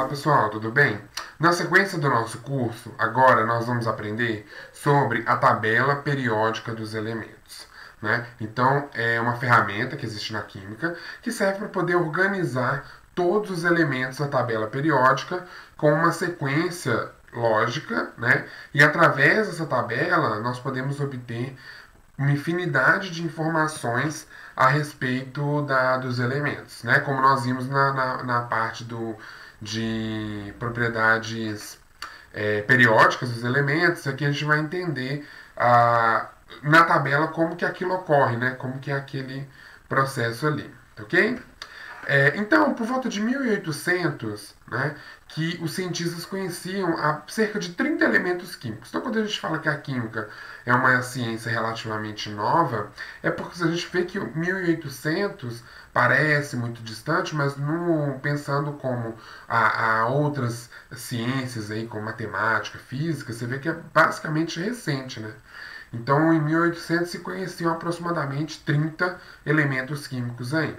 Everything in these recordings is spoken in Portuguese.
Olá pessoal, tudo bem? Na sequência do nosso curso, agora nós vamos aprender sobre a tabela periódica dos elementos. Né? Então, é uma ferramenta que existe na química que serve para poder organizar todos os elementos da tabela periódica com uma sequência lógica, né? E através dessa tabela nós podemos obter uma infinidade de informações a respeito dos elementos, né? Como nós vimos na parte de propriedades periódicas dos elementos, aqui a gente vai entender na tabela como que aquilo ocorre, né? Como que é aquele processo ali, ok? Então, por volta de 1800, né, que os cientistas conheciam cerca de 30 elementos químicos. Então, quando a gente fala que a química é uma ciência relativamente nova, é porque a gente vê que 1800 parece muito distante, mas pensando como a outras ciências, aí, como matemática, física, você vê que é basicamente recente, né? Então, em 1800 se conheciam aproximadamente 30 elementos químicos aí.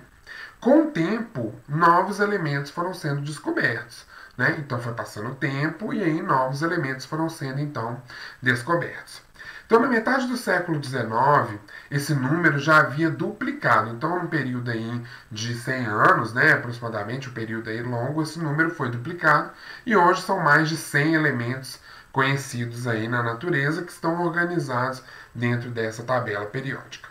Com o tempo, novos elementos foram sendo descobertos. Né? Então foi passando o tempo e aí novos elementos foram sendo então descobertos. Então, na metade do século XIX, esse número já havia duplicado. Então, num período aí de 100 anos, né, aproximadamente, um período aí longo, esse número foi duplicado e hoje são mais de 100 elementos conhecidos aí na natureza que estão organizados dentro dessa tabela periódica.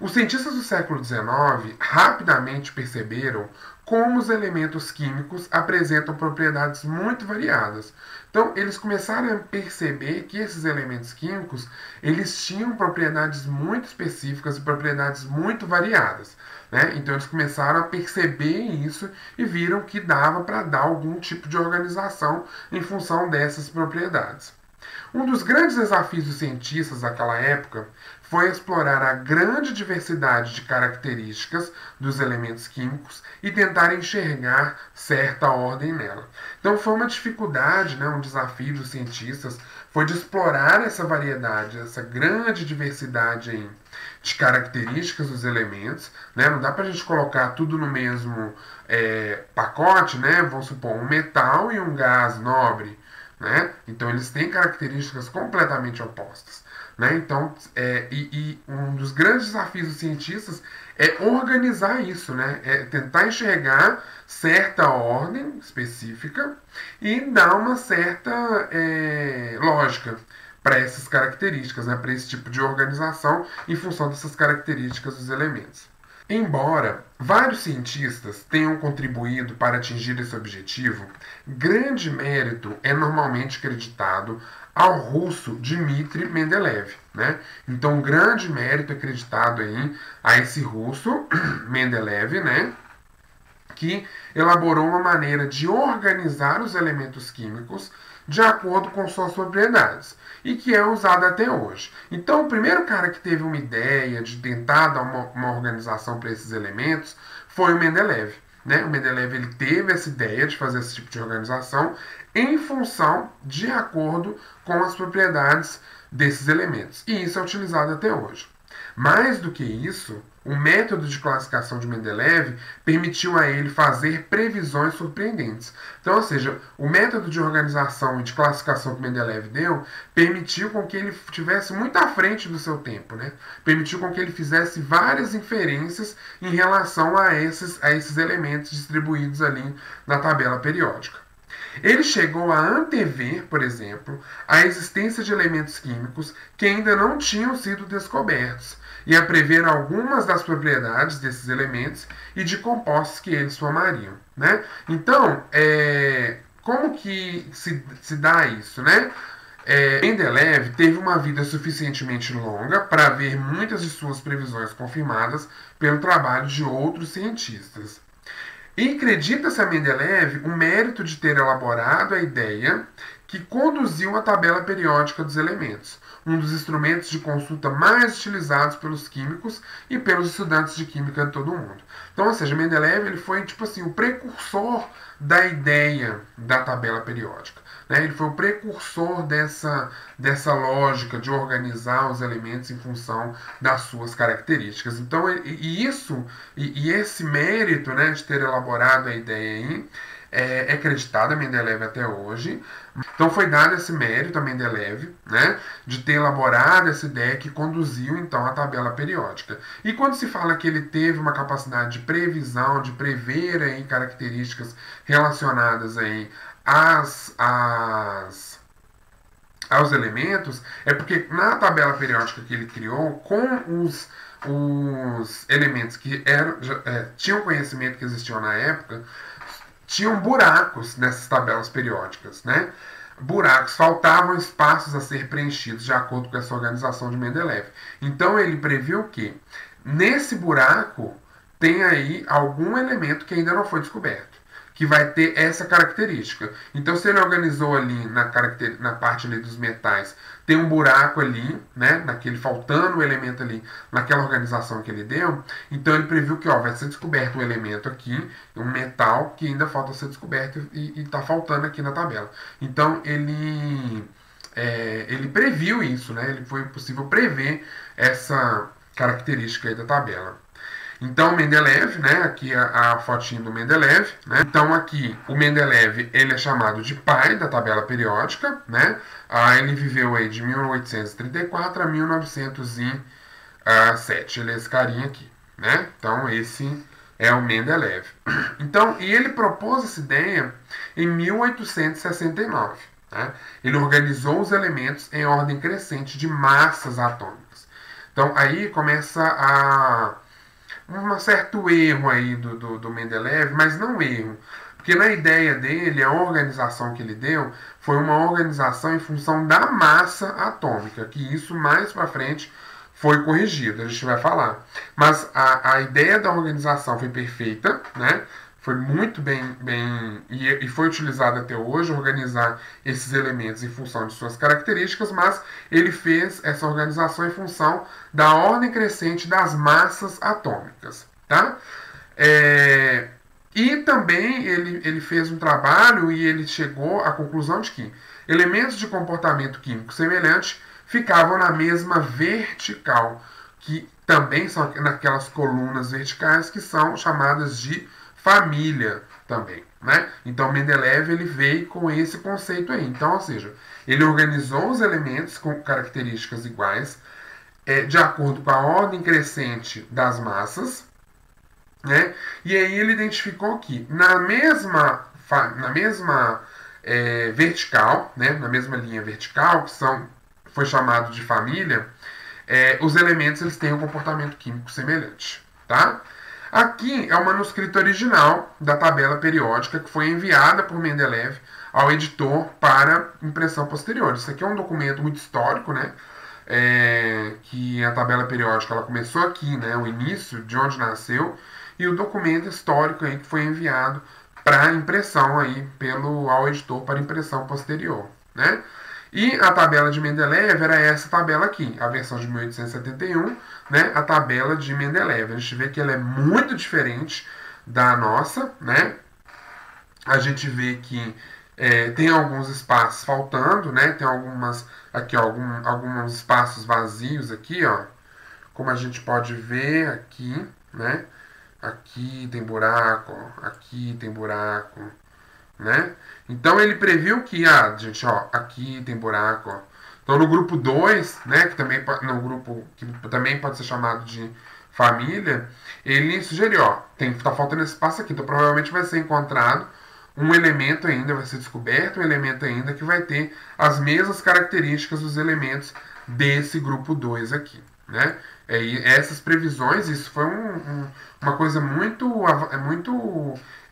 Os cientistas do século XIX rapidamente perceberam como os elementos químicos apresentam propriedades muito variadas. Então, eles começaram a perceber que esses elementos químicos, eles tinham propriedades muito específicas e propriedades muito variadas. Né? Então, eles começaram a perceber isso e viram que dava para dar algum tipo de organização em função dessas propriedades. Um dos grandes desafios dos cientistas daquela época foi explorar a grande diversidade de características dos elementos químicos e tentar enxergar certa ordem nela. Então foi uma dificuldade, né, um desafio dos cientistas, foi de explorar essa variedade, essa grande diversidade de características dos elementos. Né? Não dá para a gente colocar tudo no mesmo pacote, né? Vamos supor, um metal e um gás nobre. Né? Então eles têm características completamente opostas. Né? Então, um dos grandes desafios dos cientistas é organizar isso, né? É tentar enxergar certa ordem específica e dar uma certa lógica para essas características, né? Para esse tipo de organização em função dessas características dos elementos. Embora vários cientistas tenham contribuído para atingir esse objetivo, grande mérito é normalmente acreditado ao russo Dmitry Mendeleev. Né? Então, grande mérito é acreditado aí a esse russo, Mendeleev, né? Que elaborou uma maneira de organizar os elementos químicos de acordo com suas propriedades e que é usada até hoje. Então, o primeiro cara que teve uma ideia de tentar dar uma organização para esses elementos foi o Mendeleev. Né? O Mendeleev ele teve essa ideia de fazer esse tipo de organização em função de acordo com as propriedades desses elementos. E isso é utilizado até hoje. Mais do que isso, o método de classificação de Mendeleev permitiu a ele fazer previsões surpreendentes. Então, ou seja, o método de organização e de classificação que Mendeleev deu permitiu com que ele estivesse muito à frente do seu tempo. Né? Permitiu com que ele fizesse várias inferências em relação a esses elementos distribuídos ali na tabela periódica. Ele chegou a antever, por exemplo, a existência de elementos químicos que ainda não tinham sido descobertos e a prever algumas das propriedades desses elementos e de compostos que eles formariam. Né? Então, como que se dá isso? Né? Mendeleev teve uma vida suficientemente longa para ver muitas de suas previsões confirmadas pelo trabalho de outros cientistas. E acredita-se a Mendeleev o mérito de ter elaborado a ideia que conduziu a tabela periódica dos elementos, um dos instrumentos de consulta mais utilizados pelos químicos e pelos estudantes de química de todo o mundo. Então, ou seja, Mendeleev ele foi tipo assim, o precursor da ideia da tabela periódica. Né? Ele foi o precursor dessa lógica de organizar os elementos em função das suas características. Então, esse mérito, né, de ter elaborado a ideia aí, é acreditada a Mendeleev até hoje. Então foi dado esse mérito a Mendeleev, né, de ter elaborado essa ideia que conduziu então à tabela periódica. E quando se fala que ele teve uma capacidade de previsão, de prever aí características relacionadas aí aos elementos, é porque na tabela periódica que ele criou, com os elementos que tinham conhecimento que existiam na época, tinham buracos nessas tabelas periódicas, né? Buracos, faltavam espaços a ser preenchidos de acordo com essa organização de Mendeleev. Então ele previu que nesse buraco tem aí algum elemento que ainda não foi descoberto, que vai ter essa característica. Então, se ele organizou ali na parte ali dos metais, tem um buraco ali, né, naquele faltando o elemento ali, naquela organização que ele deu, então ele previu que vai ser descoberto um elemento aqui, um metal que ainda falta ser descoberto e está faltando aqui na tabela. Então, ele previu isso, né, ele foi possível prever essa característica aí da tabela. Então, Mendeleev, né, aqui a fotinho do Mendeleev, né, então aqui o Mendeleev, ele é chamado de pai da tabela periódica, né, ele viveu aí de 1834 a 1907, ele é esse carinha aqui, né, então esse é o Mendeleev. Então, e ele propôs essa ideia em 1869, né, ele organizou os elementos em ordem crescente de massas atômicas. Então, aí começa um certo erro aí do Mendeleev, mas não erro, porque na ideia dele, a organização que ele deu foi uma organização em função da massa atômica, que isso mais para frente foi corrigido, a gente vai falar. Mas a ideia da organização foi perfeita, né? Foi muito bem e foi utilizado até hoje, organizar esses elementos em função de suas características, mas ele fez essa organização em função da ordem crescente das massas atômicas. Tá? E também ele fez um trabalho e ele chegou à conclusão de que elementos de comportamento químico semelhante ficavam na mesma vertical, que também são naquelas colunas verticais que são chamadas de família também, né? Então Mendeleev ele veio com esse conceito aí. Então, ou seja, ele organizou os elementos com características iguais, de acordo com a ordem crescente das massas, né? E aí ele identificou que na mesma vertical, né? Na mesma linha vertical, que foi chamado de família, os elementos eles têm um comportamento químico semelhante, tá? Aqui é o manuscrito original da tabela periódica que foi enviada por Mendeleev ao editor para impressão posterior. Isso aqui é um documento muito histórico, né? Que a tabela periódica ela começou aqui, né? O início de onde nasceu, e o documento histórico aí que foi enviado para impressão aí ao editor para impressão posterior, né? E a tabela de Mendeleev era essa tabela aqui, a versão de 1871, né, a tabela de Mendeleev. A gente vê que ela é muito diferente da nossa, né? A gente vê que tem alguns espaços faltando, né? Tem alguns espaços vazios aqui, ó. Como a gente pode ver aqui, né? Aqui tem buraco, aqui tem buraco, né? Então ele previu que, gente, aqui tem buraco, ó. Então no grupo 2, né, que também no grupo que também pode ser chamado de família, ele sugeriu, tá faltando esse espaço aqui, então provavelmente vai ser encontrado um elemento ainda, vai ser descoberto um elemento ainda que vai ter as mesmas características dos elementos desse grupo 2 aqui, né? E essas previsões, isso foi uma coisa muito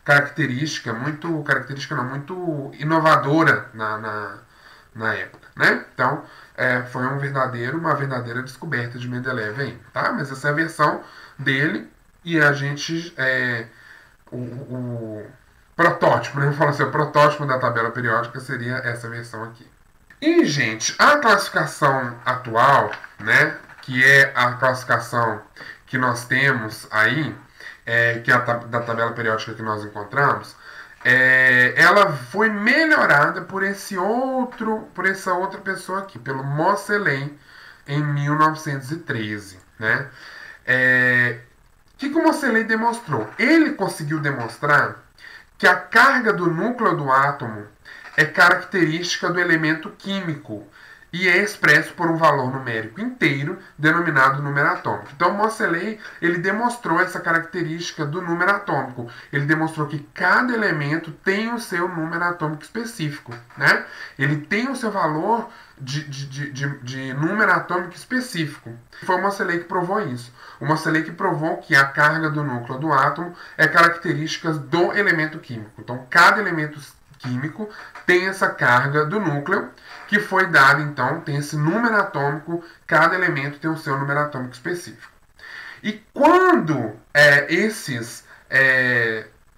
característica, muito inovadora na época, né? Então, foi uma verdadeira descoberta de Mendeleev aí, tá? Mas essa é a versão dele e a gente, o protótipo, né? Vamos falar assim, o protótipo da tabela periódica seria essa versão aqui. E, gente, a classificação atual, né? Que é a classificação que nós temos aí, que é da tabela periódica que nós encontramos, ela foi melhorada por essa outra pessoa aqui, pelo Moseley, em 1913, né? O que o Moseley demonstrou? Ele conseguiu demonstrar que a carga do núcleo do átomo é característica do elemento químico e é expresso por um valor numérico inteiro, denominado número atômico. Então, Moseley, ele demonstrou essa característica do número atômico. Ele demonstrou que cada elemento tem o seu número atômico específico, né? Ele tem o seu valor de número atômico específico. Foi o Moseley que provou isso. O Moseley que provou que a carga do núcleo do átomo é característica do elemento químico. Então, cada elemento químico tem essa carga do núcleo, que foi dada, então, tem esse número atômico, cada elemento tem o seu número atômico específico. E quando esses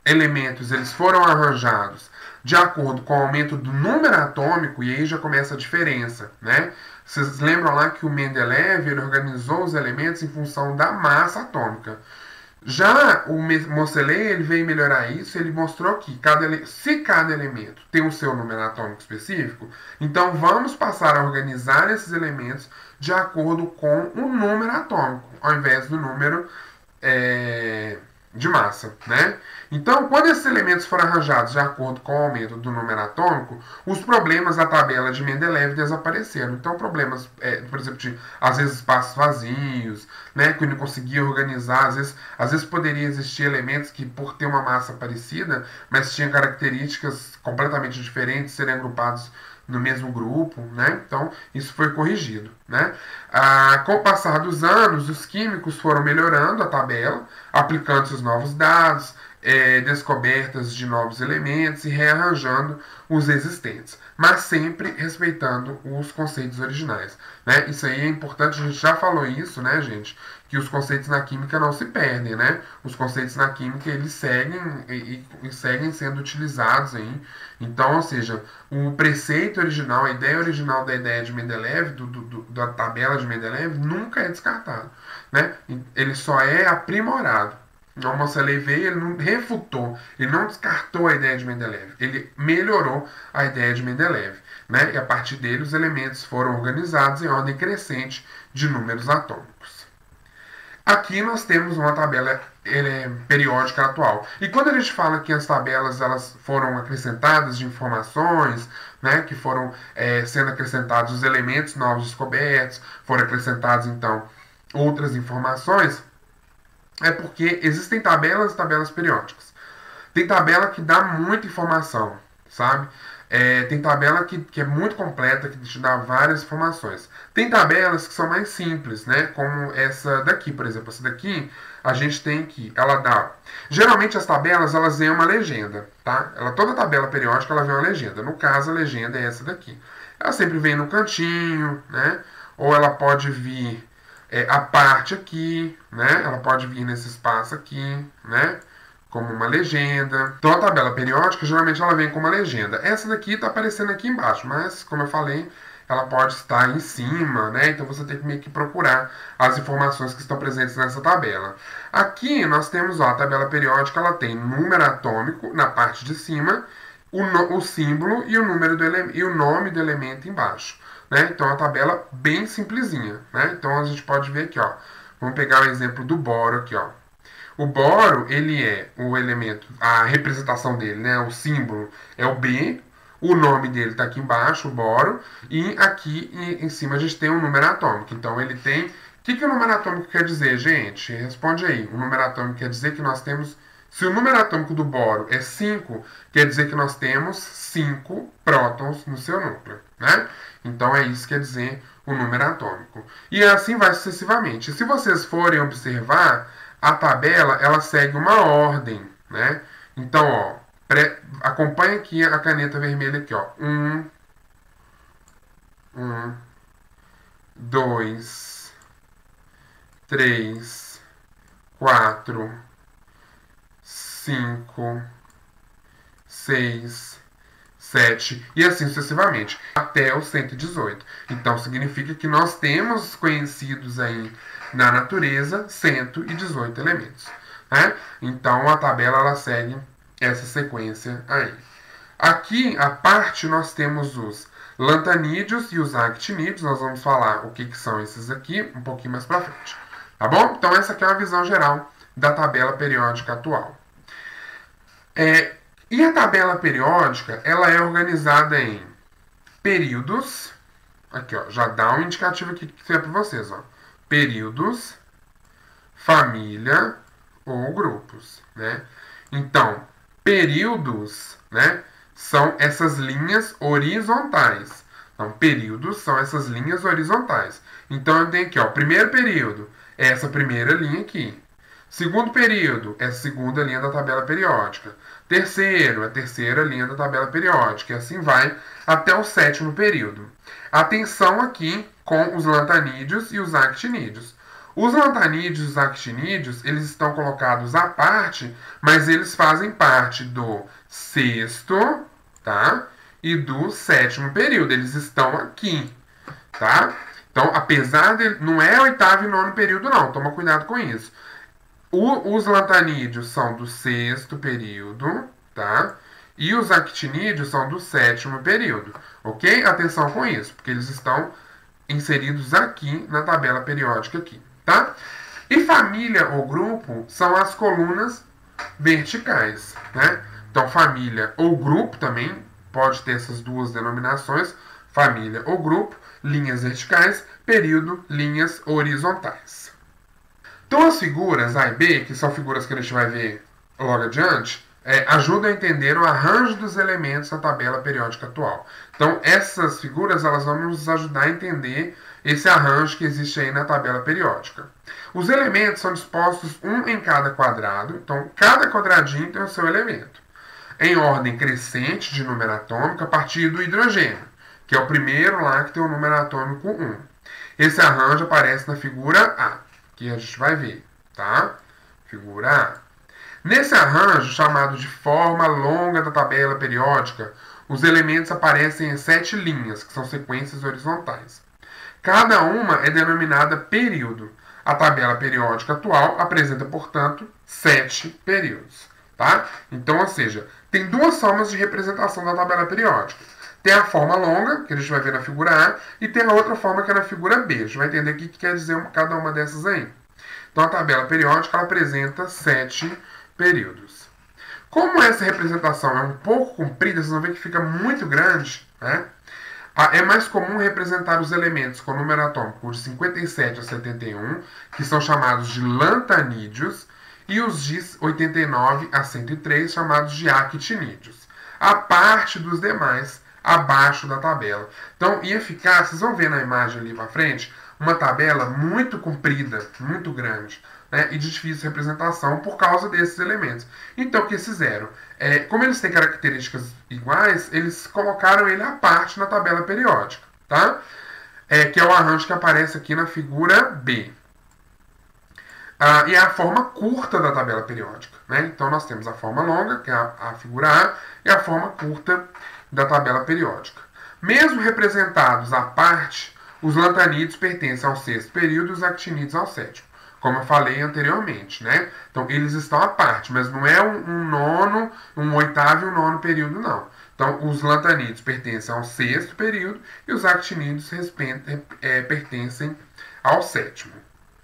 elementos eles foram arranjados de acordo com o aumento do número atômico, e aí já começa a diferença, né? Vocês lembram lá que o Mendeleev ele organizou os elementos em função da massa atômica. Já o Moseley ele veio melhorar isso, ele mostrou que se cada elemento tem o seu número atômico específico, então vamos passar a organizar esses elementos de acordo com o número atômico, ao invés do número de massa, né? Então, quando esses elementos foram arranjados de acordo com o aumento do número atômico, os problemas da tabela de Mendeleev desapareceram. Então, problemas, por exemplo, de, às vezes, espaços vazios, né, que não conseguia organizar, às vezes poderia existir elementos que, por ter uma massa parecida, mas tinham características completamente diferentes, serem agrupados no mesmo grupo, né? Então, isso foi corrigido, né? Com o passar dos anos, os químicos foram melhorando a tabela, aplicando seus novos dados, descobertas de novos elementos e rearranjando os existentes, mas sempre respeitando os conceitos originais, né? Isso aí é importante, a gente já falou isso, né, gente? Que os conceitos na química não se perdem, né? Os conceitos na química, eles seguem e seguem sendo utilizados aí. Então, ou seja, o preceito original, a ideia original da ideia de Mendeleev, da tabela de Mendeleev, nunca é descartado, né? Ele só é aprimorado. O Moseley veio, ele não refutou, ele não descartou a ideia de Mendeleev, ele melhorou a ideia de Mendeleev, né? E a partir dele os elementos foram organizados em ordem crescente de números atômicos. Aqui nós temos uma tabela periódica atual. E quando a gente fala que as tabelas elas foram acrescentadas de informações, né, que foram sendo acrescentados os elementos novos descobertos, foram acrescentados então outras informações, é porque existem tabelas e tabelas periódicas. Tem tabela que dá muita informação, sabe? Tem tabela que é muito completa, que te dá várias informações. Tem tabelas que são mais simples, né? Como essa daqui, por exemplo. Essa daqui, a gente tem que... Ela dá... Geralmente as tabelas, elas vêm uma legenda, tá? Toda tabela periódica, ela vem uma legenda. No caso, a legenda é essa daqui. Ela sempre vem no cantinho, né? Ou ela pode vir... a parte aqui, né? Ela pode vir nesse espaço aqui, né? Como uma legenda. Então a tabela periódica, geralmente ela vem com uma legenda. Essa daqui está aparecendo aqui embaixo, mas, como eu falei, ela pode estar em cima, né? Então você tem que meio que procurar as informações que estão presentes nessa tabela. Aqui nós temos, ó, a tabela periódica, ela tem número atômico na parte de cima, o símbolo e o nome do elemento embaixo. Né? Então, a tabela bem simplesinha, né? Então, a gente pode ver aqui, ó. Vamos pegar o exemplo do boro aqui, ó. O boro, ele é o elemento, a representação dele, né? O símbolo é o B, o nome dele está aqui embaixo, o boro, e aqui em cima a gente tem um número atômico. Então, ele tem... O que o número atômico quer dizer, gente? Responde aí. O número atômico quer dizer que nós temos... Se o número atômico do boro é 5, quer dizer que nós temos 5 prótons no seu núcleo, né? Então é isso que quer dizer o número atômico. E assim vai sucessivamente. Se vocês forem observar, a tabela ela segue uma ordem, né? Então, ó, acompanha aqui a caneta vermelha aqui, ó. 2, 3, 4, 5, 6, 7 e assim sucessivamente, até o 118. Então significa que nós temos conhecidos aí na natureza 118 elementos, né? Então a tabela ela segue essa sequência aí. Aqui a parte nós temos os lantanídeos e os actinídeos. Nós vamos falar o que são esses aqui um pouquinho mais para frente, tá bom? Então essa aqui é uma visão geral da tabela periódica atual. E a tabela periódica, ela é organizada em períodos. Aqui, ó, já dá um indicativo aqui que é para vocês, ó. Períodos, família ou grupos, né? Então, períodos, né, são essas linhas horizontais. Então, períodos são essas linhas horizontais. Então, eu tenho aqui, ó, primeiro período, é essa primeira linha aqui. Segundo período, é a segunda linha da tabela periódica. Terceiro, é a terceira linha da tabela periódica. E assim vai até o sétimo período. Atenção aqui com os lantanídeos e os actinídeos. Os lantanídeos e os actinídeos, eles estão colocados à parte, mas eles fazem parte do sexto, tá? E do sétimo período. Eles estão aqui, tá? Então, apesar de... não é oitavo e nono período, não. Toma cuidado com isso. Os lantanídeos são do sexto período, tá? E os actinídeos são do sétimo período, ok? Atenção com isso, porque eles estão inseridos aqui na tabela periódica aqui, tá? E família ou grupo são as colunas verticais, né? Então, família ou grupo também pode ter essas duas denominações, família ou grupo, linhas verticais, período, linhas horizontais. Então, as figuras A e B, que são figuras que a gente vai ver logo adiante, ajudam a entender o arranjo dos elementos da tabela periódica atual. Então, essas figuras elas vão nos ajudar a entender esse arranjo que existe aí na tabela periódica. Os elementos são dispostos um em cada quadrado, então cada quadradinho tem o seu elemento. Em ordem crescente de número atômico a partir do hidrogênio, que é o primeiro lá que tem o número atômico 1. Esse arranjo aparece na figura A, que a gente vai ver, tá? Figura A. Nesse arranjo, chamado de forma longa da tabela periódica, os elementos aparecem em 7 linhas, que são sequências horizontais. Cada uma é denominada período. A tabela periódica atual apresenta, portanto, 7 períodos, tá? Então, ou seja, tem duas formas de representação da tabela periódica. Tem a forma longa, que a gente vai ver na figura A, e tem a outra forma que é na figura B. A gente vai entender o que quer dizer cada uma dessas aí. Então, a tabela periódica ela apresenta 7 períodos. Como essa representação é um pouco comprida, vocês vão ver que fica muito grande, né? É mais comum representar os elementos com número atômico de 57 a 71, que são chamados de lantanídeos, e os de 89 a 103, chamados de actinídeos, a parte dos demais abaixo da tabela. Então, ia ficar, vocês vão ver na imagem ali para frente, uma tabela muito comprida, muito grande, né, e de difícil representação por causa desses elementos. Então, o que eles fizeram? Como eles têm características iguais, eles colocaram ele à parte na tabela periódica, tá? Que é o arranjo que aparece aqui na figura B. E é a forma curta da tabela periódica, né? Então, nós temos a forma longa, que é a figura A, e a forma curta da tabela periódica. Mesmo representados à parte, os lantanídeos pertencem ao sexto período e os actinídeos ao sétimo, como eu falei anteriormente, né? Então, eles estão à parte, mas não é um nono, um oitavo e um nono período, não. Então, os lantanídeos pertencem ao sexto período e os actinídeos pertencem ao sétimo.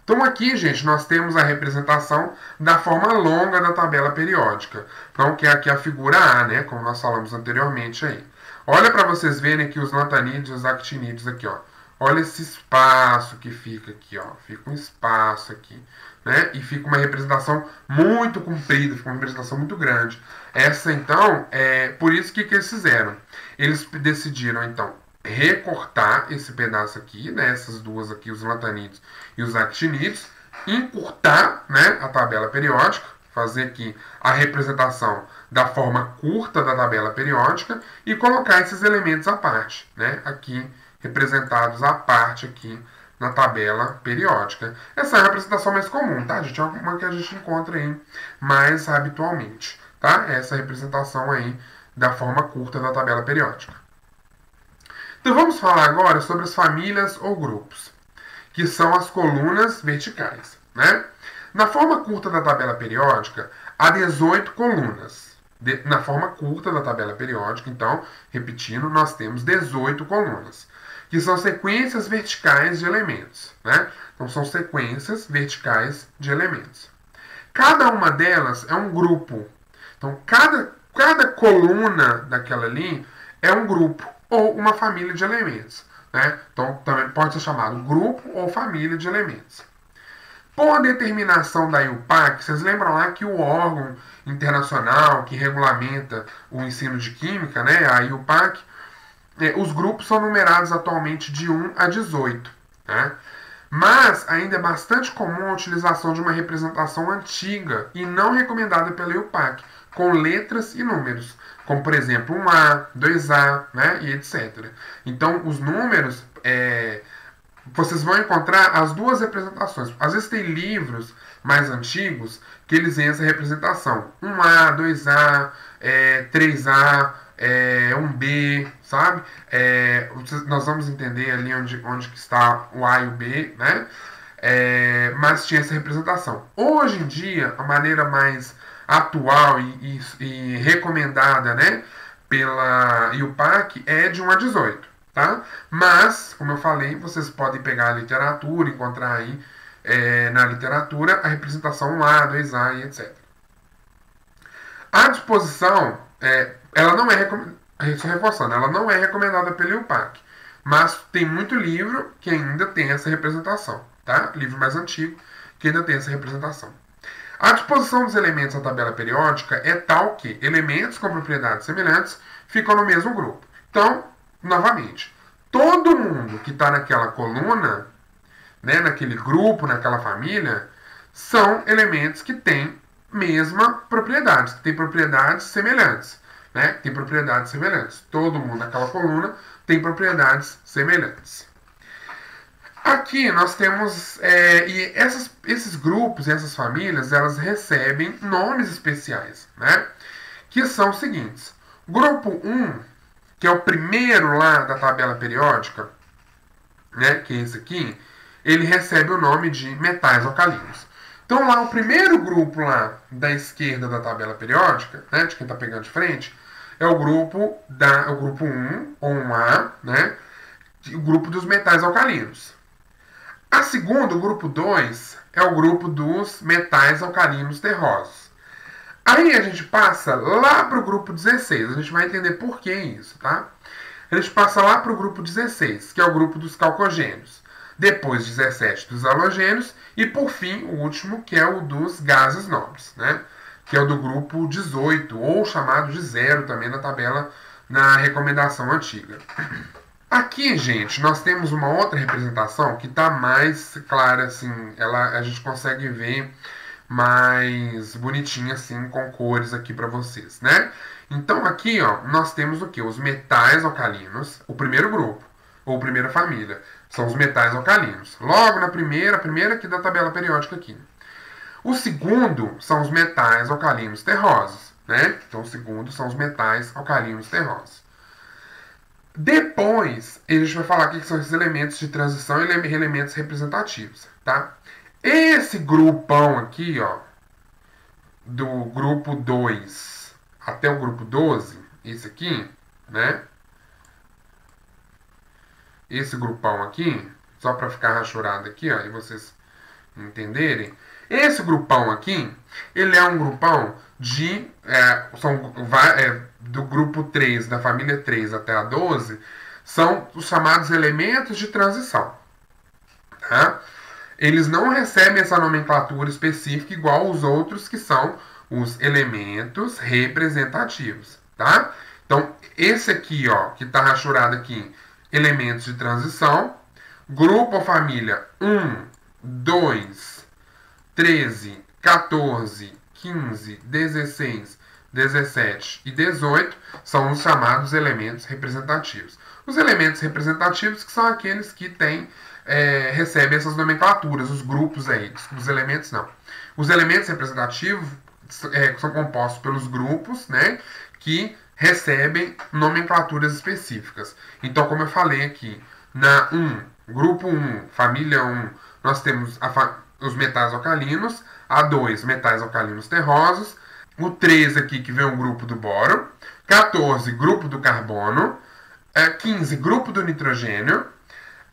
Então, aqui, gente, nós temos a representação da forma longa da tabela periódica. Então, que é aqui a figura A, né? Como nós falamos anteriormente aí. Olha para vocês verem aqui os lantanídeos e os actinídeos aqui, ó. Olha esse espaço que fica aqui, ó. Fica um espaço aqui, né? E fica uma representação muito comprida, fica uma representação muito grande. Essa, então, por isso que eles fizeram? Eles decidiram, então, recortar esse pedaço aqui, né? Essas duas aqui, os lantanídeos e os actinídeos, encurtar, né, a tabela periódica, fazer aqui a representação da forma curta da tabela periódica e colocar esses elementos à parte, né? Aqui representados à parte aqui na tabela periódica. Essa é a representação mais comum, tá, gente? É uma que a gente encontra aí mais habitualmente, tá? Essa representação aí da forma curta da tabela periódica. Então vamos falar agora sobre as famílias ou grupos, que são as colunas verticais, né? Na forma curta da tabela periódica, há 18 colunas. Na forma curta da tabela periódica, então, repetindo, nós temos 18 colunas, que são sequências verticais de elementos, né? Então, são sequências verticais de elementos. Cada uma delas é um grupo. Então, cada cada coluna daquela ali é um grupo ou uma família de elementos, né? Então também pode ser chamado grupo ou família de elementos. Por determinação da IUPAC, vocês lembram lá que o órgão internacional que regulamenta o ensino de química, né, a IUPAC, os grupos são numerados atualmente de 1 a 18. Né? Mas ainda é bastante comum a utilização de uma representação antiga e não recomendada pela IUPAC, com letras e números, como por exemplo 1A, 2A, né, e etc. Então os números, vocês vão encontrar as duas representações. Às vezes tem livros mais antigos que eles têm essa representação. 1A, 2A, 3A, 1B, sabe? Nós vamos entender ali onde que está o A e o B, né? Mas tinha essa representação. Hoje em dia, a maneira mais atual e recomendada, né, pela IUPAC é de 1 a 18. Tá? Mas, como eu falei, vocês podem pegar a literatura, encontrar aí na literatura a representação 1A, 2A e etc. A disposição, ela não é reforçando, ela não é recomendada pela IUPAC, mas tem muito livro que ainda tem essa representação, tá? Livro mais antigo que ainda tem essa representação. A disposição dos elementos da tabela periódica é tal que elementos com propriedades semelhantes ficam no mesmo grupo. Então, novamente, todo mundo que está naquela coluna, né, naquele grupo, naquela família, são elementos que têm mesma propriedades, que têm propriedades semelhantes. Né, tem propriedades semelhantes. Todo mundo naquela coluna tem propriedades semelhantes. Aqui nós temos, esses grupos e essas famílias, elas recebem nomes especiais, né, que são os seguintes. Grupo 1, que é o primeiro lá da tabela periódica, né, que é esse aqui, ele recebe o nome de metais alcalinos. Então lá o primeiro grupo lá da esquerda da tabela periódica, né, de quem está pegando de frente, é o grupo 1, ou 1A, né, o grupo dos metais alcalinos. A segunda, o grupo 2, é o grupo dos metais alcalinos terrosos. Aí a gente passa lá para o grupo 16, a gente vai entender por que isso, tá? A gente passa lá para o grupo 16, que é o grupo dos calcogênios. Depois 17 dos halogênios e por fim o último, que é o dos gases nobres, né? Que é o do grupo 18, ou chamado de 0 também na tabela, na recomendação antiga. Aqui, gente, nós temos uma outra representação que está mais clara, assim, a gente consegue ver mais bonitinha, assim, com cores aqui para vocês, né? Então aqui, ó, nós temos o que? Os metais alcalinos, o primeiro grupo, ou primeira família, são os metais alcalinos. Logo na primeira aqui da tabela periódica aqui. O segundo são os metais alcalinos terrosos, né? Então o segundo são os metais alcalinos terrosos. Depois, a gente vai falar que são esses elementos de transição e elementos representativos, tá? Esse grupão aqui, ó, do grupo 2 até o grupo 12, esse aqui, né? Esse grupão aqui, só para ficar rachurado aqui, ó, e vocês entenderem. Esse grupão aqui, ele é um grupão de do grupo 3, da família 3 até a 12, são os chamados elementos de transição. Tá? Eles não recebem essa nomenclatura específica igual os outros, que são os elementos representativos. Tá? Então, esse aqui, ó, que está rachurado aqui, elementos de transição, grupo ou família 1, 2, 13, 14, 15, 16, 17 e 18 são os chamados elementos representativos. Os elementos representativos que são aqueles que recebem essas nomenclaturas, os grupos aí, os elementos não. Os elementos representativos são compostos pelos grupos, né, que recebem nomenclaturas específicas. Então, como eu falei aqui, na 1, grupo 1, família 1, nós temos os metais alcalinos, a 2, metais alcalinos terrosos, o 13 aqui que vem o grupo do boro, 14, grupo do carbono, 15, grupo do nitrogênio,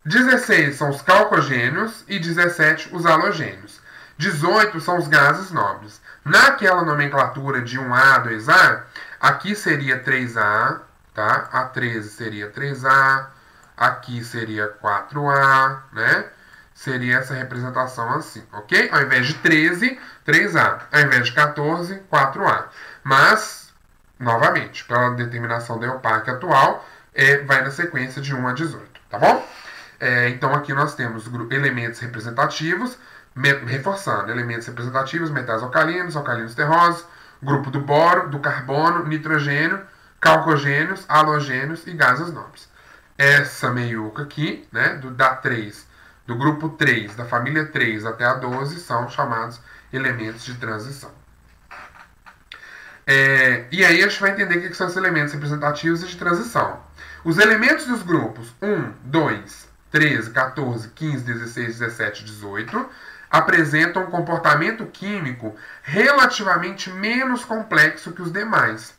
16 são os calcogênios e 17 os halogênios. 18 são os gases nobres. Naquela nomenclatura de 1A, 2A, aqui seria 3A, tá? A 13 seria 3A, aqui seria 4A, né? Seria essa representação assim, ok? Ao invés de 13, 3A. Ao invés de 14, 4A. Mas, novamente, pela determinação da EUPAC atual, vai na sequência de 1 a 18, tá bom? Então, aqui nós temos elementos representativos, reforçando, elementos representativos, metais alcalinos, alcalinos terrosos, grupo do boro, do carbono, nitrogênio, calcogênios, halogênios e gases nobres. Essa meiuca aqui, né, do grupo 3, da família 3 até a 12, são chamados elementos de transição. E aí a gente vai entender o que são esses elementos representativos e de transição. Os elementos dos grupos 1, 2, 13, 14, 15, 16, 17, 18 apresentam um comportamento químico relativamente menos complexo que os demais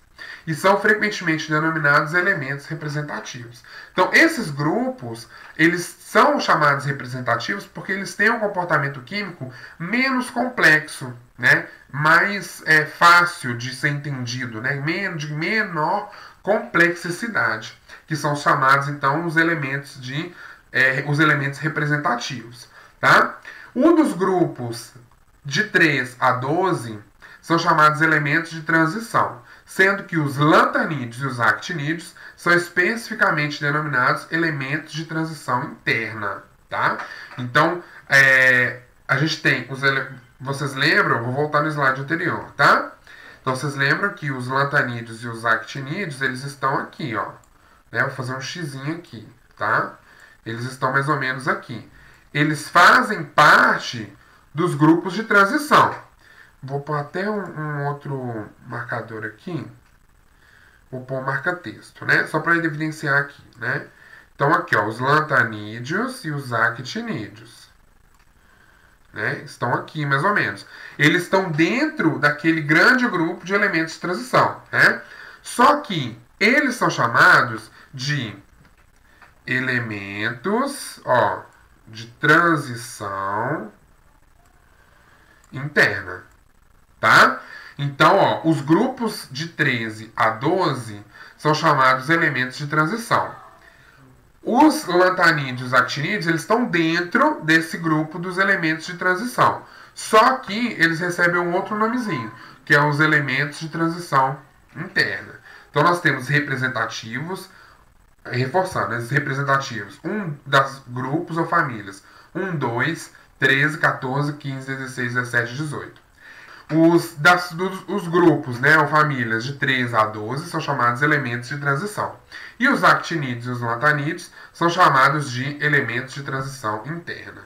e são frequentemente denominados elementos representativos. Então, esses grupos, eles são chamados representativos porque eles têm um comportamento químico menos complexo, né? Mais fácil de ser entendido, né? De menor complexidade, que são chamados, então, os elementos representativos, tá? Um dos grupos de 3 a 12 são chamados elementos de transição, sendo que os lantanídeos e os actinídeos são especificamente denominados elementos de transição interna, tá? Então, a gente tem vocês lembram? Vou voltar no slide anterior, tá? Então, vocês lembram que os lantanídeos e os actinídeos, eles estão aqui, ó. Né? Vou fazer um xizinho aqui, tá? Eles estão mais ou menos aqui. Eles fazem parte dos grupos de transição. Vou pôr até um outro marcador aqui. Vou pôr um marca-texto, né? Só para evidenciar aqui, né? Então, aqui, ó, os lantanídeos e os actinídeos. Né? Estão aqui, mais ou menos. Eles estão dentro daquele grande grupo de elementos de transição, né? Só que eles são chamados de elementos, ó, de transição interna, tá? Então, ó, os grupos de 13 a 12 são chamados elementos de transição. Os lantanídeos e os actinídeos, eles estão dentro desse grupo dos elementos de transição. Só que eles recebem um outro nomezinho, que é os elementos de transição interna. Então, nós temos representativos, reforçando, esses representativos, das grupos ou famílias 1, 2, 13, 14, 15, 16, 17, 18. Os grupos, né, ou famílias de 3 a 12 são chamados elementos de transição. E os actinídeos e os lantanídeos são chamados de elementos de transição interna.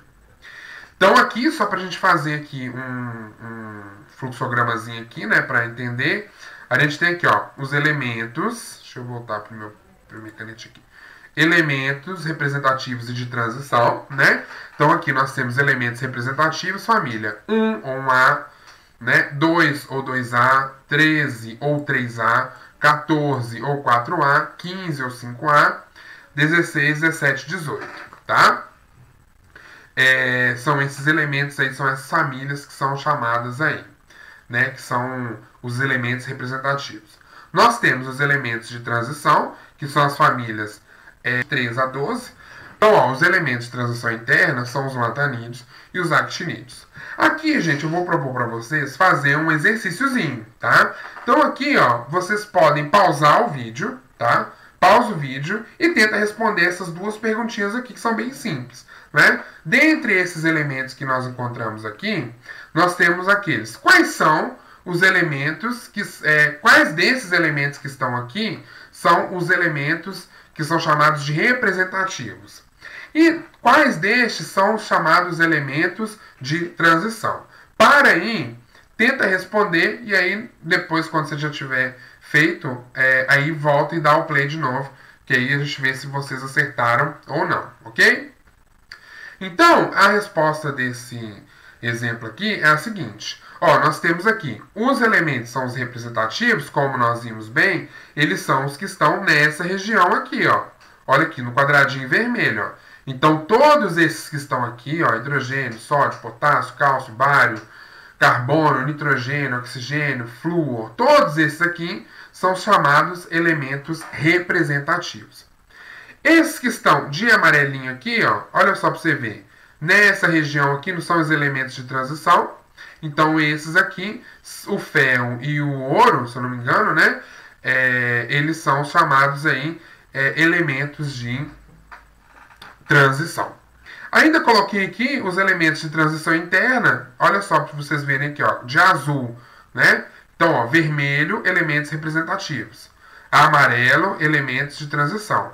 Então aqui, só para a gente fazer aqui um fluxogramazinho aqui, né, para entender, a gente tem aqui, ó, os elementos, deixa eu voltar para minha caneta aqui. Elementos representativos e de transição, né? Então aqui nós temos elementos representativos, família 1 ou 1A, né? 2 ou 2A, 13 ou 3A, 14 ou 4A, 15 ou 5A, 16, 17, 18, tá? São esses elementos aí, são essas famílias que são chamadas aí, né? Que são os elementos representativos. Nós temos os elementos de transição, que são as famílias 3 a 12. Então, ó, os elementos de transição interna são os lantanídeos e os actinídeos. Aqui, gente, eu vou propor para vocês fazer um exercíciozinho, tá? Então, aqui, ó, vocês podem pausar o vídeo, tá? Pausa o vídeo e tenta responder essas duas perguntinhas aqui, que são bem simples, né? Dentre esses elementos que nós encontramos aqui, nós temos aqueles. Quais são os elementos quais desses elementos que estão aqui são os elementos que são chamados de representativos? E quais destes são chamados elementos de transição? Para aí, tenta responder e aí depois, quando você já tiver feito, aí volta e dá o play de novo, que aí a gente vê se vocês acertaram ou não, ok? Então, a resposta desse exemplo aqui é a seguinte. Ó, nós temos aqui, os elementos são os representativos, como nós vimos bem, eles são os que estão nessa região aqui, ó. Olha aqui, no quadradinho vermelho, ó. Então, todos esses que estão aqui, ó, hidrogênio, sódio, potássio, cálcio, bário, carbono, nitrogênio, oxigênio, flúor, todos esses aqui são chamados elementos representativos. Esses que estão de amarelinho aqui, ó, olha só para você ver. Nessa região aqui não são os elementos de transição. Então esses aqui, o ferro e o ouro, se eu não me engano, né? Eles são chamados aí elementos de transição. Ainda coloquei aqui os elementos de transição interna. Olha só para vocês verem aqui, ó, de azul, né? Então, ó, vermelho, elementos representativos. Amarelo, elementos de transição.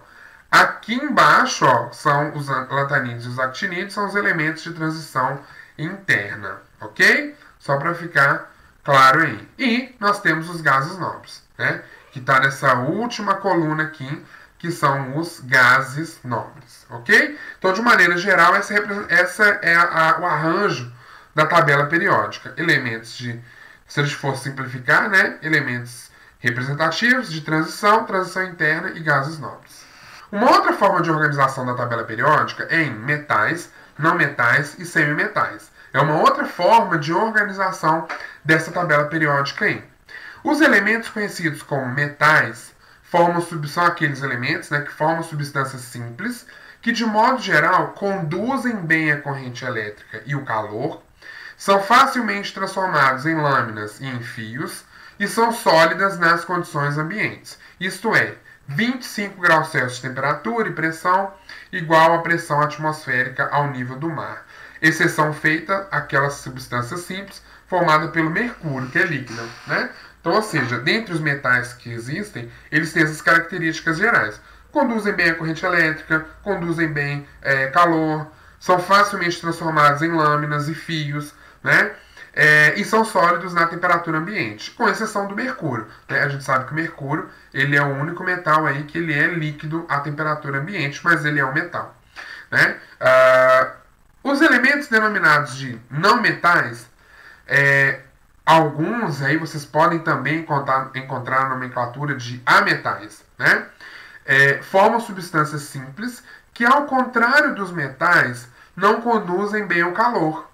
Aqui embaixo, ó, são os lantanídeos e os actinídeos, são os elementos de transição interna, ok? Só para ficar claro aí. E nós temos os gases nobres, né? Que está nessa última coluna aqui, que são os gases nobres, ok? Então, de maneira geral, essa é o arranjo da tabela periódica. Elementos de, se a gente for simplificar, né? Elementos representativos de transição, transição interna e gases nobres. Uma outra forma de organização da tabela periódica é em metais, não metais e semimetais. É uma outra forma de organização dessa tabela periódica aí. Os elementos conhecidos como metais são aqueles elementos, né, que formam substâncias simples que, de modo geral, conduzem bem a corrente elétrica e o calor, são facilmente transformados em lâminas e em fios e são sólidas nas condições ambientes. Isto é, 25 graus Celsius de temperatura e pressão igual à pressão atmosférica ao nível do mar. Exceção feita aquelas substâncias simples formadas pelo mercúrio, que é líquido, né? Então, ou seja, dentre os metais que existem, eles têm essas características gerais. Conduzem bem a corrente elétrica, conduzem bem calor, são facilmente transformados em lâminas e fios, né? E são sólidos na temperatura ambiente, com exceção do mercúrio, né? A gente sabe que o mercúrio ele é o único metal aí que ele é líquido à temperatura ambiente, mas ele é um metal, né? Os elementos denominados de não metais, alguns aí vocês podem também encontrar a nomenclatura de ametais, né? Formam substâncias simples que, ao contrário dos metais, não conduzem bem o calor,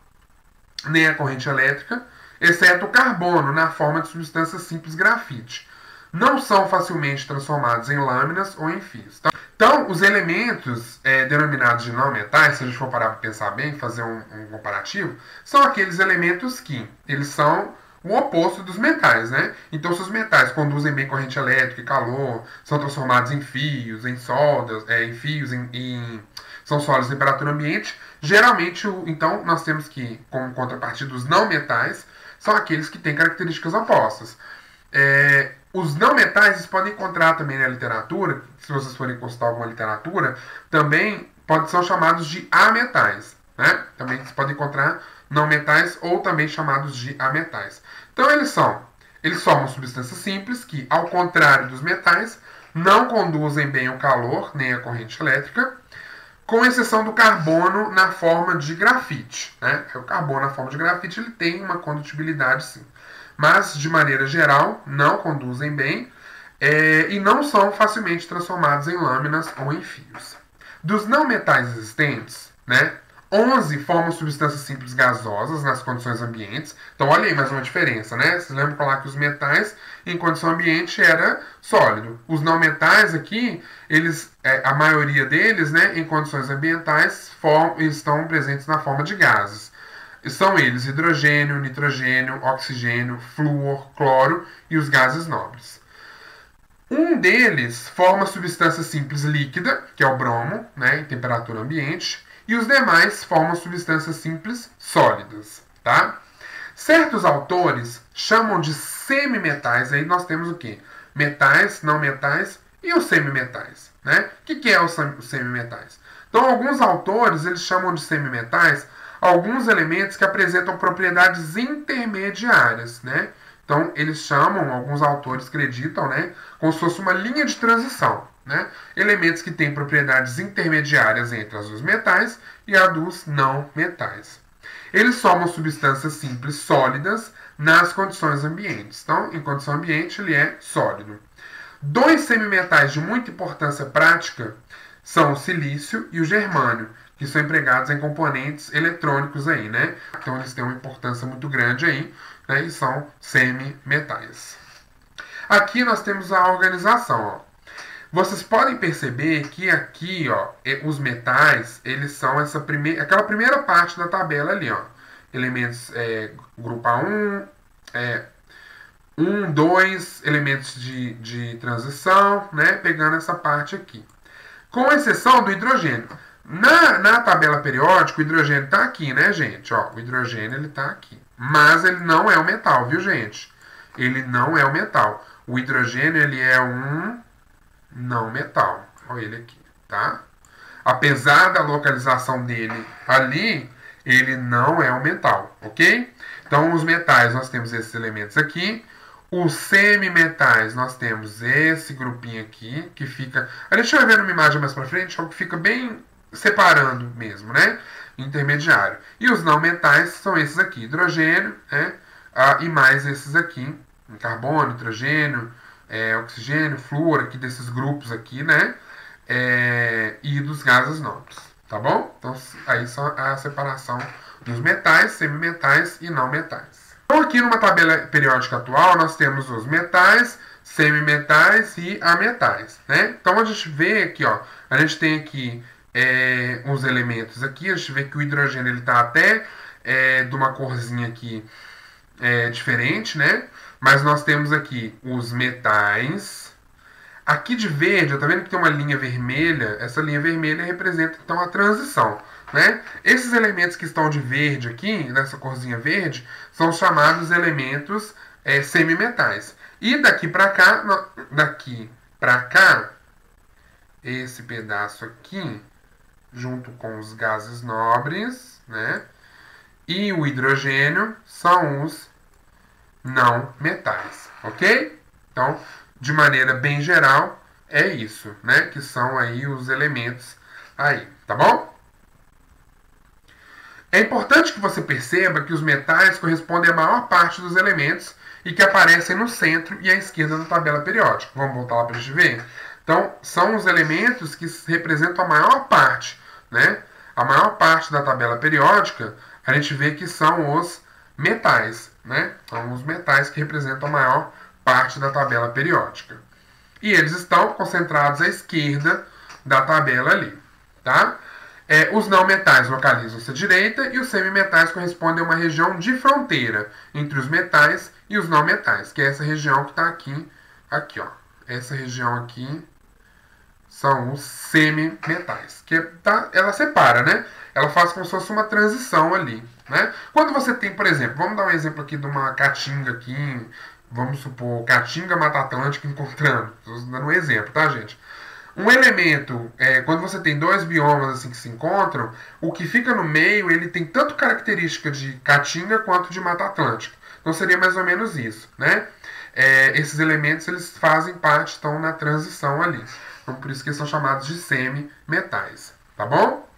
nem a corrente elétrica, exceto o carbono, na forma de substâncias simples grafite. Não são facilmente transformados em lâminas ou em fios. Então, os elementos denominados de não metais, se a gente for parar para pensar bem, fazer um comparativo, são aqueles elementos que eles são o oposto dos metais, né? Então, se os metais conduzem bem corrente elétrica e calor, são transformados em fios, em soldas, são sólidos em temperatura ambiente, geralmente, então, nós temos que, como contrapartida, os não metais são aqueles que têm características opostas. Os não metais vocês podem encontrar também na literatura, se vocês forem consultar alguma literatura, também ser chamados de ametais, né? Também vocês podem encontrar não metais ou também chamados de ametais. Então eles formam substâncias simples que, ao contrário dos metais, não conduzem bem o calor nem a corrente elétrica, com exceção do carbono na forma de grafite, né? O carbono na forma de grafite ele tem uma condutibilidade sim, mas de maneira geral não conduzem bem e não são facilmente transformados em lâminas ou em fios. Dos não metais existentes, né, 11 formam substâncias simples gasosas nas condições ambientes. Então, olha aí mais uma diferença, né? Vocês lembram falar que os metais em condição ambiente era sólido. Os não metais aqui, a maioria deles, né, em condições ambientais, estão presentes na forma de gases. São eles hidrogênio, nitrogênio, oxigênio, flúor, cloro e os gases nobres. Um deles forma substância simples líquida, que é o bromo, né, em temperatura ambiente, e os demais formam substâncias simples sólidas, tá? Certos autores chamam de semimetais, aí nós temos o quê? Metais, não metais e os semimetais, né? O que é os semimetais? Então, alguns autores, eles chamam de semimetais alguns elementos que apresentam propriedades intermediárias, né? Então, eles chamam, alguns autores acreditam, né, como se fosse uma linha de transição, né? Elementos que têm propriedades intermediárias entre as dos metais e a dos não metais. Eles formam substâncias simples sólidas nas condições ambientes. Então, em condição ambiente, ele é sólido. Dois semimetais de muita importância prática são o silício e o germânio, que são empregados em componentes eletrônicos aí, né? Então eles têm uma importância muito grande aí, né? E são semimetais. Aqui nós temos a organização, ó. Vocês podem perceber que aqui, ó, os metais, eles são aquela primeira parte da tabela ali, ó. Elementos grupo A1, 2 elementos de transição, né? Pegando essa parte aqui. Com exceção do hidrogênio. Na tabela periódica, o hidrogênio está aqui, né, gente? Ó, o hidrogênio ele está aqui. Mas ele não é o metal, viu, gente? Ele não é o metal. O hidrogênio ele é um não metal. Olha ele aqui, tá? Apesar da localização dele ali, ele não é um metal, ok? Então, os metais, nós temos esses elementos aqui. Os semimetais, nós temos esse grupinho aqui, que fica... A gente vai ver numa imagem mais pra frente, que fica bem separando mesmo, né? Intermediário. E os não metais são esses aqui, hidrogênio, né? E mais esses aqui, carbono, nitrogênio, oxigênio, flúor, aqui desses grupos aqui, né? E dos gases nobres, tá bom? Então, aí só a separação dos metais, semimetais e não metais. Então, aqui numa tabela periódica atual, nós temos os metais, semimetais e ametais, né? Então, a gente vê aqui, ó, a gente tem aqui uns elementos aqui, a gente vê que o hidrogênio ele tá até de uma corzinha aqui diferente, né? Mas nós temos aqui os metais. Aqui de verde, tá vendo que tem uma linha vermelha? Essa linha vermelha representa, então, a transição, né? Esses elementos que estão de verde aqui, nessa corzinha verde, são chamados elementos semimetais. E daqui para cá, esse pedaço aqui, junto com os gases nobres, né? E o hidrogênio são os não metais, ok? Então, de maneira bem geral, é isso, né? Que são aí os elementos aí, tá bom? É importante que você perceba que os metais correspondem à maior parte dos elementos e que aparecem no centro e à esquerda da tabela periódica. Vamos voltar lá para a gente ver? Então, são os elementos que representam a maior parte, né? A maior parte da tabela periódica, a gente vê que são os metais, né? São os metais que representam a maior parte da tabela periódica. E eles estão concentrados à esquerda da tabela ali, tá? Os não metais localizam-se à direita e os semimetais correspondem a uma região de fronteira entre os metais e os não metais, que é essa região que está aqui, ó. Essa região aqui são os semimetais, que ela separa, né? Ela faz como se fosse uma transição ali, né? Quando você tem, por exemplo, vamos dar um exemplo aqui de uma caatinga aqui, vamos supor, Caatinga Mata Atlântica encontrando, estou dando um exemplo, tá, gente? Um elemento, quando você tem dois biomas assim que se encontram, o que fica no meio, ele tem tanto característica de Caatinga quanto de Mata Atlântica. Então seria mais ou menos isso, né? Esses elementos, eles fazem parte, estão na transição ali. Então por isso que eles são chamados de semimetais, tá bom?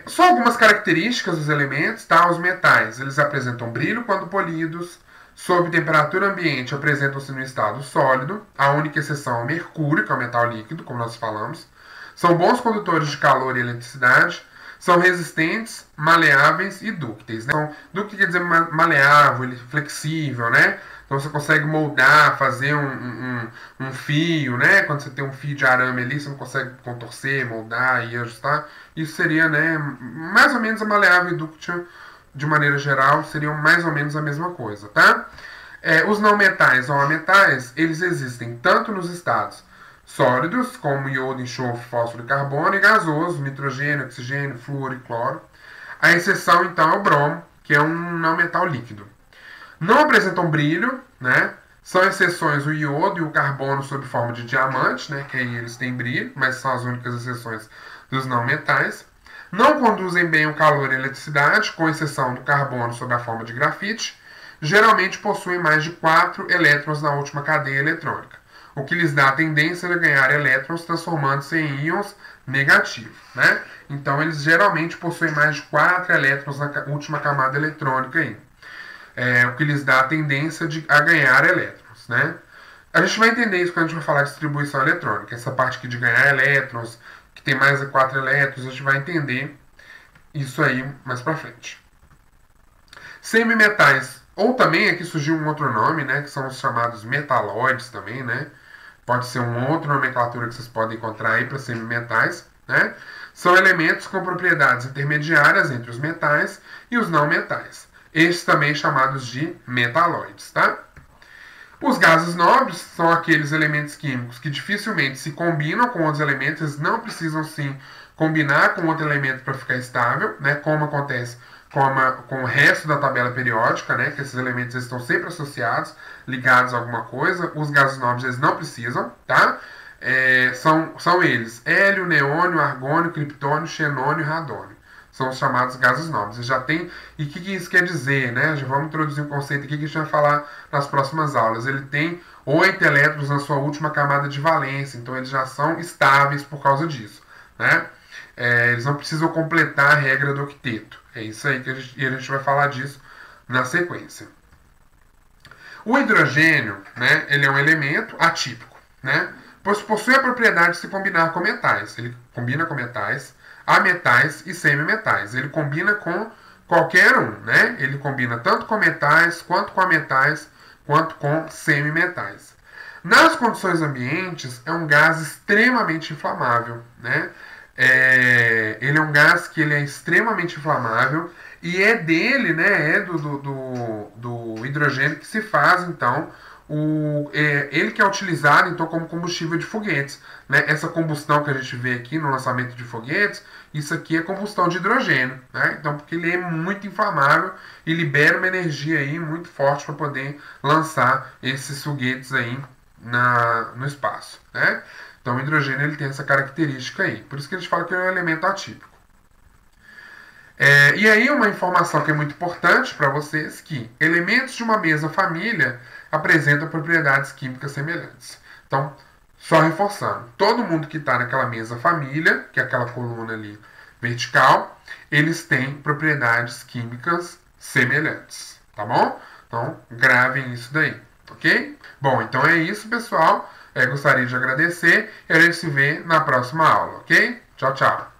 Só algumas características dos elementos, tá? Os metais, eles apresentam brilho quando polidos. Sob temperatura ambiente, apresentam-se no estado sólido. A única exceção é o mercúrio, que é o metal líquido, como nós falamos. São bons condutores de calor e eletricidade. São resistentes, maleáveis e dúcteis, né? Então, dúctil quer dizer maleável, flexível, né? Então você consegue moldar, fazer um fio, né? Quando você tem um fio de arame ali, você não consegue contorcer, moldar e ajustar. Isso seria, né, mais ou menos a maleável e dúctil. De maneira geral, seriam mais ou menos a mesma coisa, tá? Os não metais ou ametais, eles existem tanto nos estados sólidos, como iodo, enxofre, fósforo e carbono, e gasoso, nitrogênio, oxigênio, flúor e cloro. A exceção, então, é o bromo, que é um não metal líquido. Não apresentam brilho, né? São exceções o iodo e o carbono sob forma de diamante, né? Que aí eles têm brilho, mas são as únicas exceções dos não metais. Não conduzem bem o calor e a eletricidade, com exceção do carbono sob a forma de grafite. Geralmente possuem mais de 4 elétrons na última cadeia eletrônica, o que lhes dá a tendência de ganhar elétrons transformando-se em íons negativos, né? Então eles geralmente possuem mais de 4 elétrons na última camada eletrônica aí. O que lhes dá a tendência a ganhar elétrons, né? A gente vai entender isso quando a gente vai falar de distribuição eletrônica. Essa parte aqui de ganhar elétrons, que tem mais de 4 elétrons, a gente vai entender isso aí mais pra frente. Semimetais, ou também aqui surgiu um outro nome, né, que são os chamados metalóides também, né? Pode ser uma outra nomenclatura que vocês podem encontrar aí para semimetais, né? São elementos com propriedades intermediárias entre os metais e os não metais. Estes também chamados de metalóides, tá? Os gases nobres são aqueles elementos químicos que dificilmente se combinam com outros elementos, eles não precisam sim combinar com outro elemento para ficar estável, né? Como acontece com o resto da tabela periódica, né? Que esses elementos estão sempre associados, ligados a alguma coisa. Os gases nobres eles não precisam, tá? São eles: hélio, neônio, argônio, criptônio, xenônio e radônio. São os chamados gases nobres. Já tem. E o que isso quer dizer, né? Já vamos introduzir um conceito aqui que a gente vai falar nas próximas aulas. Ele tem 8 elétrons na sua última camada de valência, então eles já são estáveis por causa disso, né? Eles não precisam completar a regra do octeto. É isso aí que a gente vai falar disso na sequência. O hidrogênio, né? Ele é um elemento atípico, né? Pois possui a propriedade de se combinar com metais. Ele combina com metais, ametais e semimetais. Ele combina com qualquer um, né? Ele combina tanto com metais, quanto com ametais, quanto com semimetais. Nas condições ambientes, é um gás extremamente inflamável, né? Ele é um gás que ele é extremamente inflamável e é dele, né? Do hidrogênio que se faz, então, ele que é utilizado então como combustível de foguetes, né? Essa combustão que a gente vê aqui no lançamento de foguetes, isso aqui é combustão de hidrogênio, né? Então porque ele é muito inflamável e libera uma energia aí muito forte para poder lançar esses foguetes aí no espaço, né? Então o hidrogênio ele tem essa característica aí, por isso que a gente fala que ele é um elemento atípico. E aí uma informação que é muito importante para vocês, que elementos de uma mesma família apresentam propriedades químicas semelhantes. Então, só reforçando, todo mundo que está naquela mesma família, que é aquela coluna ali vertical, eles têm propriedades químicas semelhantes, tá bom? Então, gravem isso daí, ok? Bom, então é isso, pessoal. Gostaria de agradecer e a gente se vê na próxima aula, ok? Tchau, tchau.